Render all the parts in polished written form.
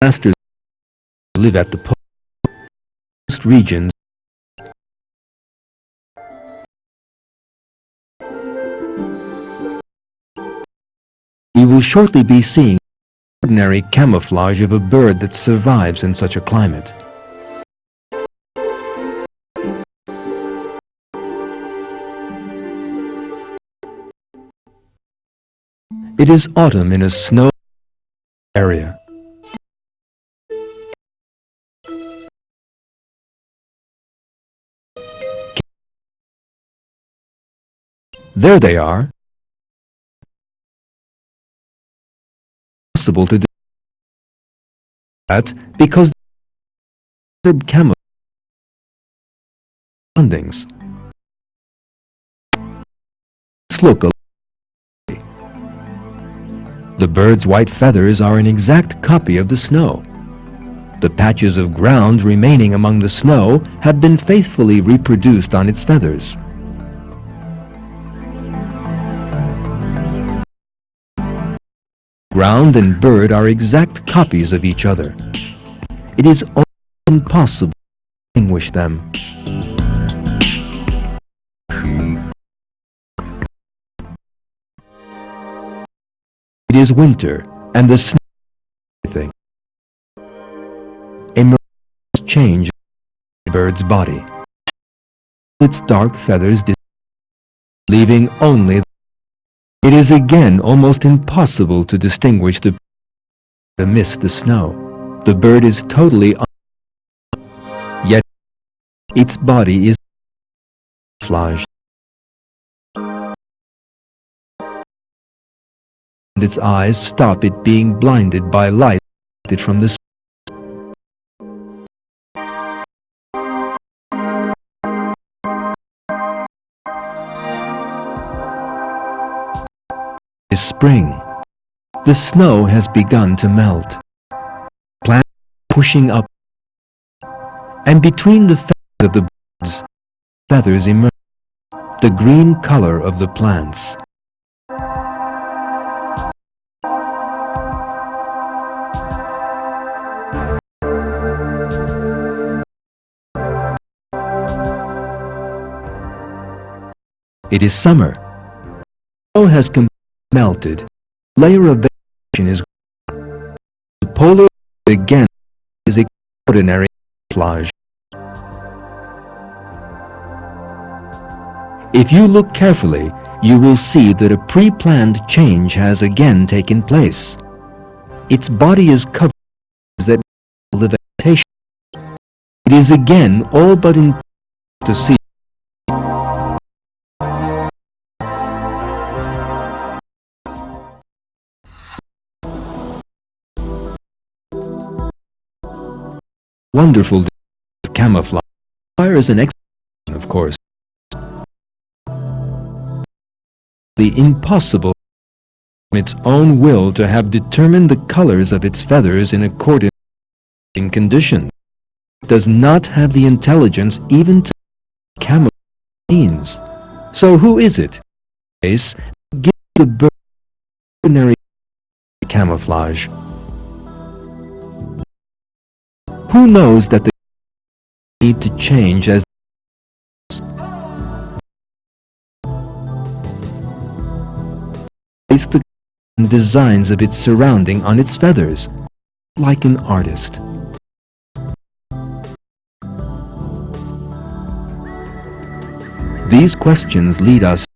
masters live at the poorest regions. We will shortly be seeing the ordinary camouflage of a bird that survives in such a climate. It is autumn in a snow area. There they are. Possible to do that because the camouflage surroundings. Let's look a The bird's white feathers are an exact copy of the snow. The patches of ground remaining among the snow have been faithfully reproduced on its feathers. Ground and bird are exact copies of each other. It is impossible to distinguish them. It is winter, and the snow is everything. A miraculous change in the bird's body. Its dark feathers leaving only the It is again almost impossible to distinguish amidst the snow. The bird is totally yet its body is camouflaged. And its eyes stop it being blinded by light from the sun. Is spring. The snow has begun to melt. Plants pushing up, and between the feathers of the birds, feathers emerge, the green color of the plants. It is summer. Snow has melted. Layer of vegetation is gone. The polar again is extraordinary camouflage. If you look carefully, you will see that a pre-planned change has again taken place. Its body is covered that the vegetation. It is again all but impossible to see. Wonderful camouflage requires an explanation, of course. The impossible from its own will to have determined the colors of its feathers in accordance with conditions. It does not have the intelligence even to camouflage means. So who is it? Give the bird ordinary camouflage. Who knows that they need to change as place the designs of its surrounding on its feathers, like an artist. These questions lead us.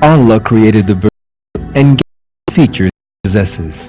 Allah created the bird and gave the features it possesses.